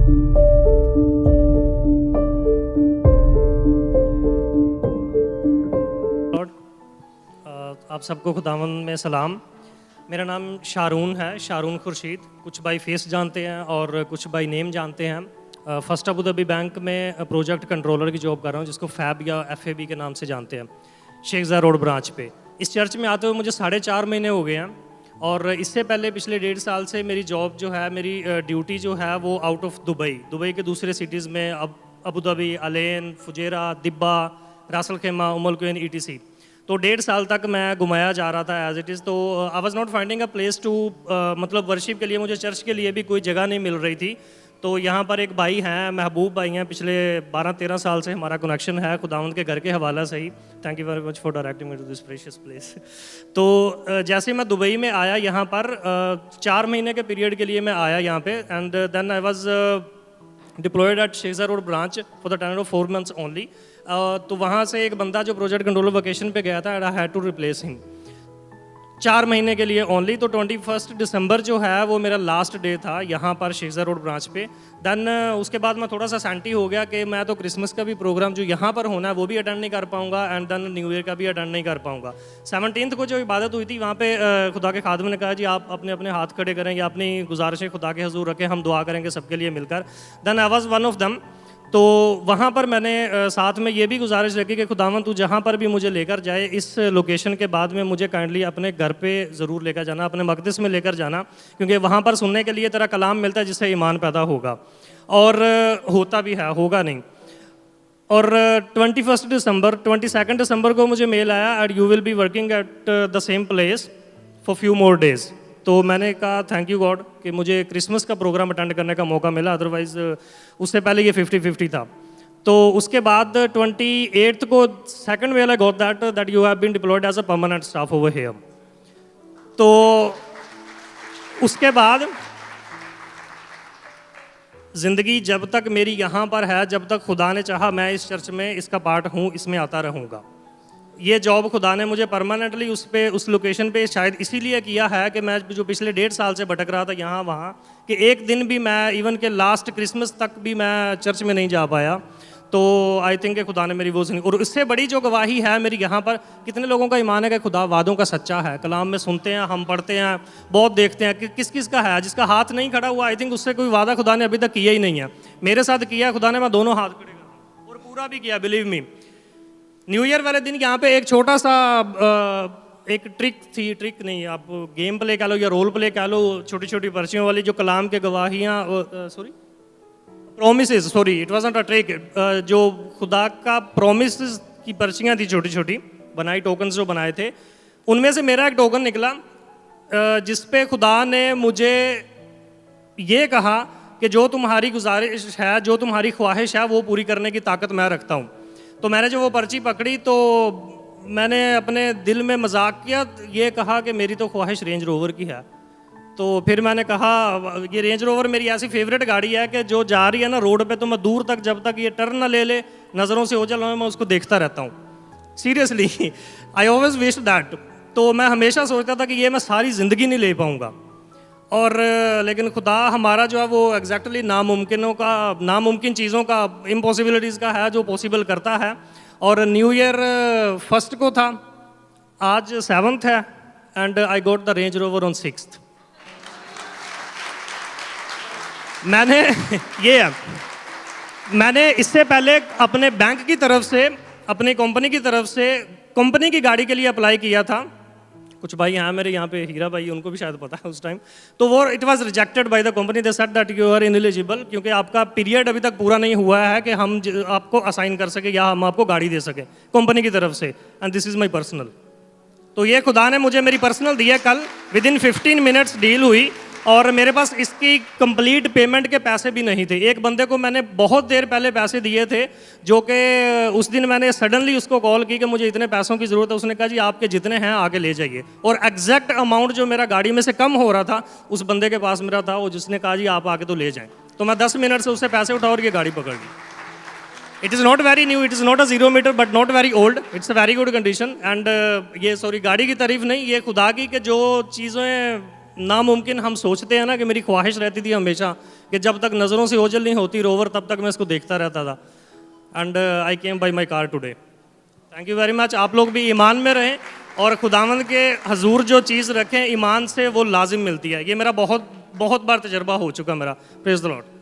आप सबको खुदावंद में सलाम। मेरा नाम शारून है, शारून खुर्शीद। कुछ बाई फेस जानते हैं और कुछ बाई नेम जानते हैं। फर्स्ट अबू धाबी बैंक में प्रोजेक्ट कंट्रोलर की जॉब कर रहा हूँ, जिसको फैब या FAB के नाम से जानते हैं, शेख ज़ायद रोड ब्रांच पे। इस चर्च में आते हुए मुझे 4.5 महीने हो गए हैं और इससे पहले पिछले 1.5 साल से मेरी जॉब जो है, मेरी ड्यूटी जो है वो आउट ऑफ दुबई के दूसरे सिटीज़ में, Abu Dhabi, Al Ain, Fujairah, Dibba, Ras al Khaimah, Umm al क्वेन, ETC। तो 1.5 साल तक मैं घुमाया जा रहा था एज इट इज़। तो I was not finding a place to, मतलब वर्शिप के लिए मुझे चर्च के लिए भी कोई जगह नहीं मिल रही थी। तो यहाँ पर एक भाई हैं, महबूब भाई हैं, पिछले 12-13 साल से हमारा कनेक्शन है खुदावंद के घर के हवाला से ही। Thank you very much for directing me to this precious place. तो जैसे मैं दुबई में आया यहाँ पर, 4 महीने के पीरियड के लिए मैं आया यहाँ पे, and then I was deployed at Sheikh Zayed road branch for the tenure of 4 months only. तो वहाँ से एक बंदा जो प्रोजेक्ट कंट्रोलर वेकेशन पे गया था, and I had to replace him 4 महीने के लिए ओनली। तो 21 दिसंबर जो है वो मेरा लास्ट डे था यहाँ पर शेख ज़ायद रोड ब्रांच पे। देन उसके बाद मैं थोड़ा सा सैंटी हो गया कि मैं तो क्रिसमस का भी प्रोग्राम जो यहाँ पर होना है वो भी अटेंड नहीं कर पाऊँगा, एंड देन न्यू ईयर का भी अटेंड नहीं कर पाऊँगा। 17 को जो इबादत हुई थी वहाँ पे खुदा के खादिम ने कहा जी आप अपने अपने हाथ खड़े करें या अपनी गुजारिशें खुदा के हजूर रखें, हम दुआ करेंगे सबके लिए मिलकर। Then I was one of them. तो वहाँ पर मैंने साथ में ये भी गुजारिश रखी कि खुदावंद तू जहाँ पर भी मुझे लेकर जाए, इस लोकेशन के बाद में मुझे काइंडली अपने घर पे ज़रूर लेकर जाना, अपने मकदस में लेकर जाना, क्योंकि वहाँ पर सुनने के लिए तेरा कलाम मिलता है जिससे ईमान पैदा होगा, और होता भी है, होगा नहीं। और 22 दिसंबर को मुझे मेल आया and you will be working at the same place for few more days. तो मैंने कहा थैंक यू गॉड कि मुझे क्रिसमस का प्रोग्राम अटेंड करने का मौका मिला, अदरवाइज़ उससे पहले ये 50-50 था। तो उसके बाद 28 को second mail I got that you have been deployed as a permanent staff over here. तो उसके बाद ज़िंदगी जब तक मेरी यहाँ पर है, जब तक खुदा ने चाहा मैं इस चर्च में इसका पार्ट हूँ, इसमें आता रहूँगा। ये जॉब खुदा ने मुझे परमानेंटली उस लोकेशन पे शायद इसीलिए किया है कि मैं जो पिछले 1.5 साल से भटक रहा था यहाँ वहाँ, कि एक दिन भी मैं इवन के लास्ट क्रिसमस तक भी मैं चर्च में नहीं जा पाया। तो आई थिंक कि खुदा ने मेरी वो सुनी। और इससे बड़ी जो गवाही है मेरी यहाँ पर, कितने लोगों का ईमान है कि खुदा वादों का सच्चा है। कलाम में सुनते हैं, हम पढ़ते हैं, बहुत देखते हैं कि किस किस का है, जिसका हाथ नहीं खड़ा हुआ आई थिंक उससे कोई वादा खुदा ने अभी तक किया ही नहीं है। मेरे साथ किया खुदा ने, मैं दोनों हाथ खड़े कर और पूरा भी किया, बिलीव मी। न्यू ईयर वाले दिन यहाँ पे एक छोटा सा एक ट्रिक नहीं, आप गेम प्ले कह लो या रोल प्ले कह लो, छोटी छोटी पर्चियों वाली जो कलाम के गवाहियाँ, promises, sorry it was not a trick, जो खुदा का प्रोमिस की पर्चियाँ थी छोटी छोटी बनाई, टोकन्स जो बनाए थे, उनमें से मेरा एक टोकन निकला जिस पे खुदा ने मुझे ये कहा कि जो तुम्हारी गुजारिश है, जो तुम्हारी ख्वाहिश है, वो पूरी करने की ताकत मैं रखता हूँ। तो मैंने जो वो पर्ची पकड़ी तो मैंने अपने दिल में मजाक किया, ये कहा कि मेरी तो ख्वाहिश रेंज रोवर की है। तो फिर मैंने कहा ये रेंज रोवर मेरी ऐसी फेवरेट गाड़ी है कि जो जा रही है ना रोड पे, तो मैं दूर तक जब तक ये टर्न ना ले ले, नज़रों से ओझल हो, मैं उसको देखता रहता हूँ। Seriously I always wish that. तो मैं हमेशा सोचता था कि ये मैं सारी ज़िंदगी नहीं ले पाऊँगा, और लेकिन खुदा हमारा जो है वो एग्जैक्टली नामुमकिन चीज़ों का, इम्पॉसिबिलिटीज़ का है जो पॉसिबल करता है। और न्यू ईयर 1 को था, आज 7th है, and I got the range rover on 6th। मैंने इससे पहले अपने बैंक की तरफ से, अपनी कंपनी की तरफ से, कंपनी की गाड़ी के लिए अप्लाई किया था। कुछ भाई हैं मेरे यहाँ पे, हीरा भाई, उनको भी शायद पता है उस टाइम। तो वो it was rejected by the company, they said that you are ineligible, क्योंकि आपका पीरियड अभी तक पूरा नहीं हुआ है कि हम आपको असाइन कर सके या हम आपको गाड़ी दे सके कंपनी की तरफ से, and this is my personal. तो ये खुदा ने मुझे मेरी पर्सनल दी है। कल विद इन 15 मिनट्स डील हुई और मेरे पास इसकी कंप्लीट पेमेंट के पैसे भी नहीं थे। एक बंदे को मैंने बहुत देर पहले पैसे दिए थे, जो कि उस दिन मैंने सडनली उसको कॉल की कि मुझे इतने पैसों की ज़रूरत है। उसने कहा जी आपके जितने हैं आगे ले जाइए, और एग्जैक्ट अमाउंट जो मेरा गाड़ी में से कम हो रहा था उस बंदे के पास मेरा था, वो जिसने कहा जी आप आगे तो ले जाएँ। तो मैं 10 मिनट से उससे पैसे उठा और ये गाड़ी पकड़ ली। It is not very new, it is not a 0 meter but not very old, it's a very good condition. And ये सॉरी गाड़ी की तारीफ नहीं, ये खुदा की कि जो चीज़ें नामुमकिन हम सोचते हैं ना, कि मेरी ख्वाहिश रहती थी हमेशा कि जब तक नज़रों से ओझल नहीं होती रोवर तब तक मैं इसको देखता रहता था। And I came by my car today. Thank you very much. आप लोग भी ईमान में रहें और खुदावंद के हजूर जो चीज़ रखें ईमान से वो लाजिम मिलती है। ये मेरा बहुत बहुत बार तजर्बा हो चुका मेरा। Praise the Lord.